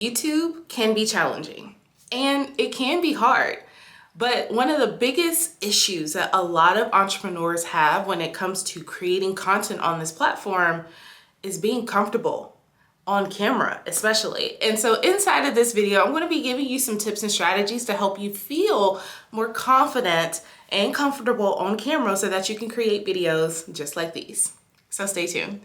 YouTube can be challenging and it can be hard, but one of the biggest issues that a lot of entrepreneurs have when it comes to creating content on this platform is being comfortable on camera, especially. And so inside of this video, I'm going to be giving you some tips and strategies to help you feel more confident and comfortable on camera so that you can create videos just like these. So stay tuned.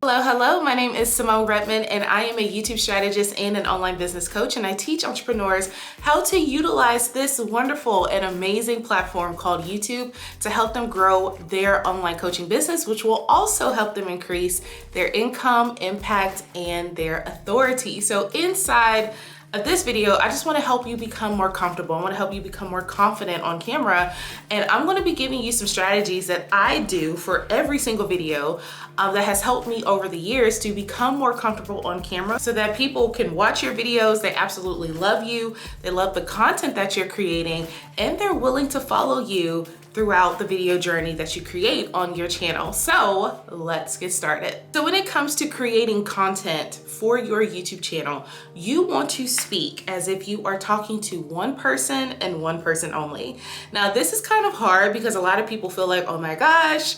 Hello, my name is Symone Redmond and I am a YouTube strategist and an online business coach, and I teach entrepreneurs how to utilize this wonderful and amazing platform called YouTube to help them grow their online coaching business, which will also help them increase their income, impact, and their authority. So inside of this video, I just want to help you become more comfortable. I want to help you become more confident on camera, and I'm going to be giving you some strategies that I do for every single video that has helped me over the years to become more comfortable on camera so that people can watch your videos. They absolutely love you. They love the content that you're creating, and they're willing to follow you throughout the video journey that you create on your channel. So let's get started. So when it comes to creating content for your YouTube channel, you want to speak as if you are talking to one person and one person only. Now, this is kind of hard because a lot of people feel like, oh my gosh,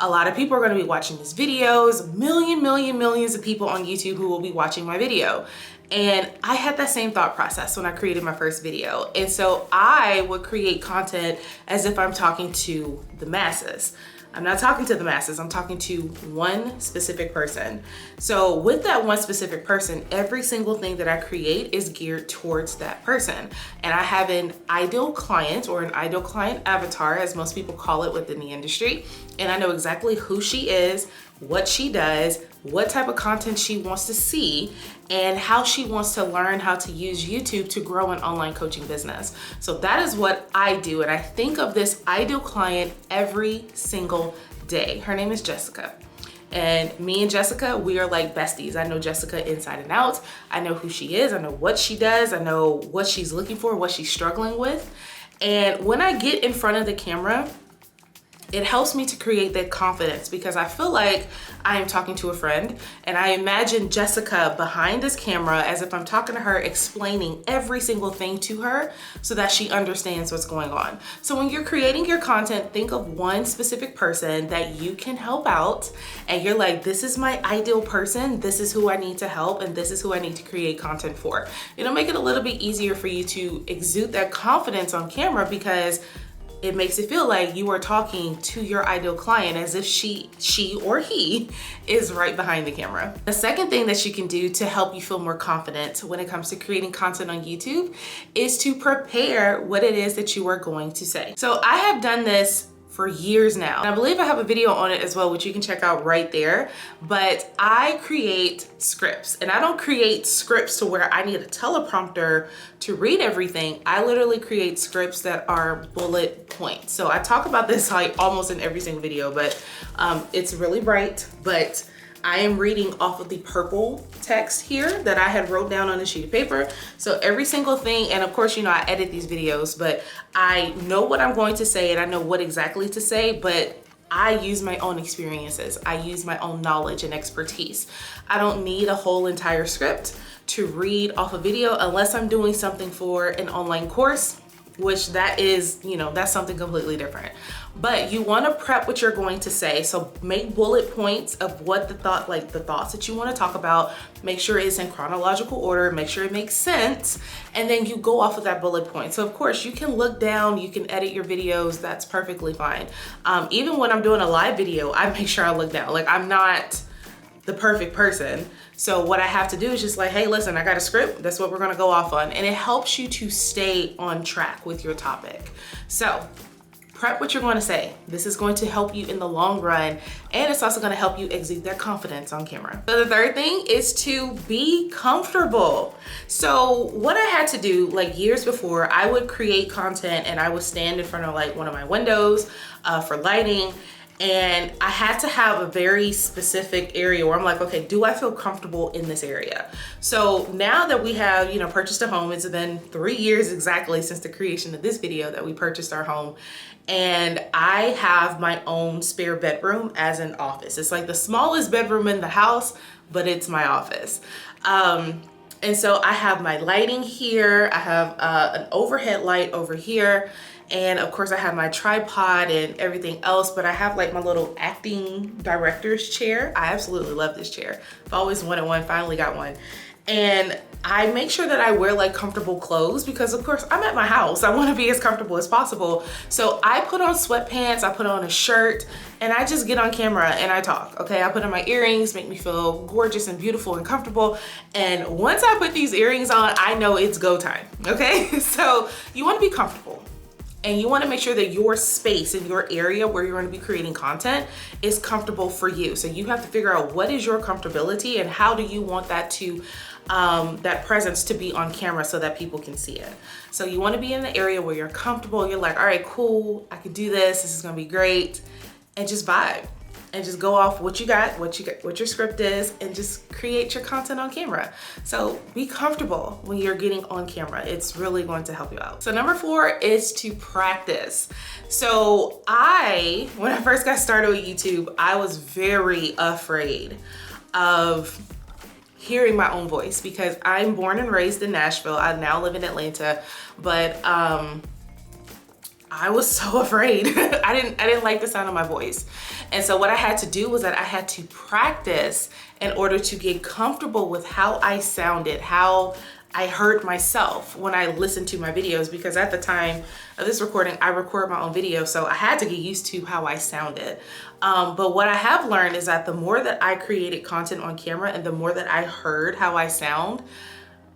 a lot of people are going to be watching these videos, millions of people on YouTube who will be watching my video. And I had that same thought process when I created my first video. And so I would create content as if I'm talking to the masses. I'm not talking to the masses, I'm talking to one specific person. So with that one specific person, every single thing that I create is geared towards that person. And I have an ideal client, or an ideal client avatar, as most people call it within the industry. And I know exactly who she is, what she does, what type of content she wants to see, and how she wants to learn how to use YouTube to grow an online coaching business. So that is what I do. And I think of this ideal client every single day. Her name is Jessica. And me and Jessica, we are like besties. I know Jessica inside and out. I know who she is. I know what she does. I know what she's looking for, what she's struggling with. And when I get in front of the camera, it helps me to create that confidence because I feel like I am talking to a friend, and I imagine Jessica behind this camera as if I'm talking to her, explaining every single thing to her so that she understands what's going on. So when you're creating your content, think of one specific person that you can help out, and you're like, this is my ideal person, this is who I need to help, and this is who I need to create content for. It'll make it a little bit easier for you to exude that confidence on camera because it makes it feel like you are talking to your ideal client as if she or he is right behind the camera. The second thing that you can do to help you feel more confident when it comes to creating content on YouTube is to prepare what it is that you are going to say. So I have done this for years now. And I believe I have a video on it as well, which you can check out right there. But I create scripts, and I don't create scripts to where I need a teleprompter to read everything. I literally create scripts that are bullet points. So I talk about this like almost in every single video, but it's really bright, but I am reading off of the purple text here that I had wrote down on a sheet of paper. So every single thing, and of course, you know, I edit these videos, but I know what I'm going to say and I know what exactly to say, but I use my own experiences. I use my own knowledge and expertise. I don't need a whole entire script to read off a video unless I'm doing something for an online course, which that is, you know, that's something completely different. But you want to prep what you're going to say. So make bullet points of what the thoughts that you want to talk about. Make sure it's in chronological order, make sure it makes sense, and then you go off of that bullet point. So of course you can look down, you can edit your videos, that's perfectly fine. Even when I'm doing a live video, I make sure I look down. Like, I'm not the perfect person. So what I have to do is just like, hey, listen, I got a script. That's what we're gonna go off on. And it helps you to stay on track with your topic. So prep what you're going to say. This is going to help you in the long run, and it's also going to help you exude that confidence on camera. So the third thing is to be comfortable. So what I had to do, like years before, I would create content and I would stand in front of like one of my windows for lighting, And I had to have a very specific area where I'm like, okay, do I feel comfortable in this area? So now that we have, purchased a home, it's been 3 years exactly since the creation of this video that we purchased our home. And I have my own spare bedroom as an office. It's like the smallest bedroom in the house, but it's my office. And so I have my lighting here. I have an overhead light over here. And of course I have my tripod and everything else, but I have like my little acting director's chair. I absolutely love this chair. I've always wanted one, finally got one. And I make sure that I wear like comfortable clothes because of course I'm at my house. I want to be as comfortable as possible. So I put on sweatpants, I put on a shirt, and I just get on camera and I talk, okay? I put on my earrings, make me feel gorgeous and beautiful and comfortable. And once I put these earrings on, I know it's go time, okay? So you want to be comfortable. And you want to make sure that your space in your area where you're going to be creating content is comfortable for you. So you have to figure out what is your comfortability and how do you want that to that presence to be on camera so that people can see it. So you want to be in the area where you're comfortable. You're like, all right, cool. I can do this. This is going to be great. And just vibe. And just go off what you got, what your script is, and just create your content on camera. So be comfortable when you're getting on camera. It's really going to help you out. So number 4 is to practice. So when I first got started with YouTube, I was very afraid of hearing my own voice because I'm born and raised in Nashville. I now live in Atlanta, but I was so afraid. I didn't like the sound of my voice. And so what I had to do was that I had to practice in order to get comfortable with how I sounded, how I heard myself when I listened to my videos, because at the time of this recording, I record my own videos. So I had to get used to how I sounded. But what I have learned is that the more that I created content on camera and the more that I heard how I sound,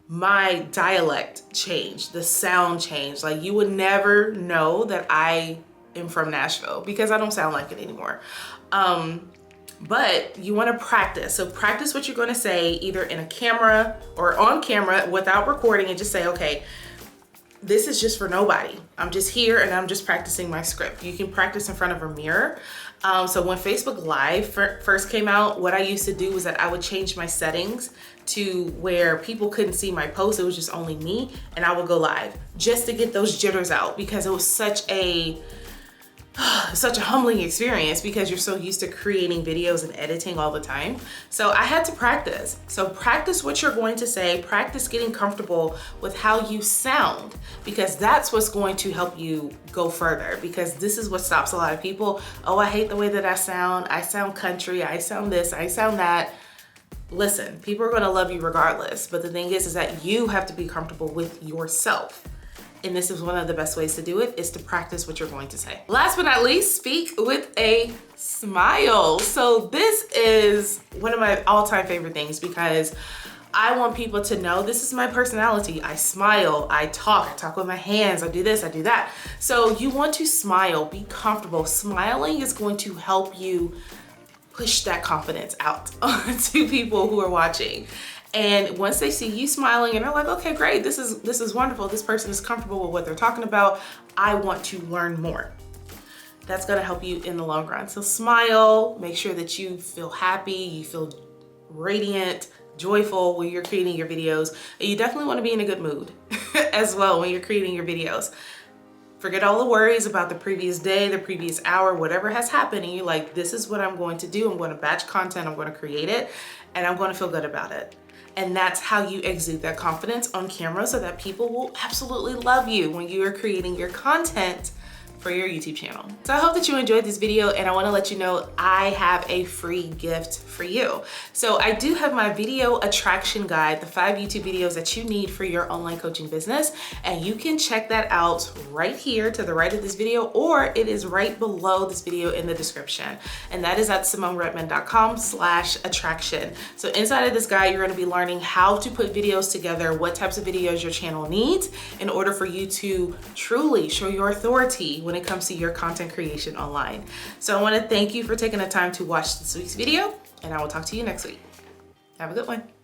my dialect changed, the sound changed. Like you would never know that I am from Nashville because I don't sound like it anymore. But you want to practice. So practice what you're going to say either in a camera or on camera without recording, and just say, okay, this is just for nobody. I'm just here and I'm just practicing my script. You can practice in front of a mirror. So when Facebook Live first came out, what I used to do was that I would change my settings to where people couldn't see my post. It was just only me, and I would go live just to get those jitters out because it was such a humbling experience because you're so used to creating videos and editing all the time. So I had to practice. So practice what you're going to say, practice getting comfortable with how you sound, because that's what's going to help you go further, because this is what stops a lot of people. Oh, I hate the way that I sound country, I sound this, I sound that. Listen, people are gonna love you regardless, but the thing is that you have to be comfortable with yourself. And this is one of the best ways to do it, is to practice what you're going to say. Last but not least, speak with a smile. So this is one of my all-time favorite things because I want people to know this is my personality. I smile, I talk with my hands, I do this, I do that. So you want to smile, be comfortable. Smiling is going to help you push that confidence out to people who are watching. And once they see you smiling and they're like, okay, great, this is wonderful. This person is comfortable with what they're talking about. I want to learn more. That's gonna help you in the long run. So smile, make sure that you feel happy, you feel radiant, joyful when you're creating your videos. And you definitely wanna be in a good mood as well when you're creating your videos. Forget all the worries about the previous day, the previous hour, whatever has happened, and you're like, this is what I'm going to do. I'm going to batch content, I'm going to create it, and I'm going to feel good about it. And that's how you exude that confidence on camera so that people will absolutely love you when you are creating your content for your YouTube channel. So I hope that you enjoyed this video, and I want to let you know I have a free gift for you. So I do have my video attraction guide, the 5 YouTube videos that you need for your online coaching business, and you can check that out right here to the right of this video, or it is right below this video in the description. And that is at SymoneRedmond.com/attraction. So inside of this guide, you're going to be learning how to put videos together, what types of videos your channel needs in order for you to truly show your authority when it comes to your content creation online. So I want to thank you for taking the time to watch this week's video, and I will talk to you next week. Have a good one.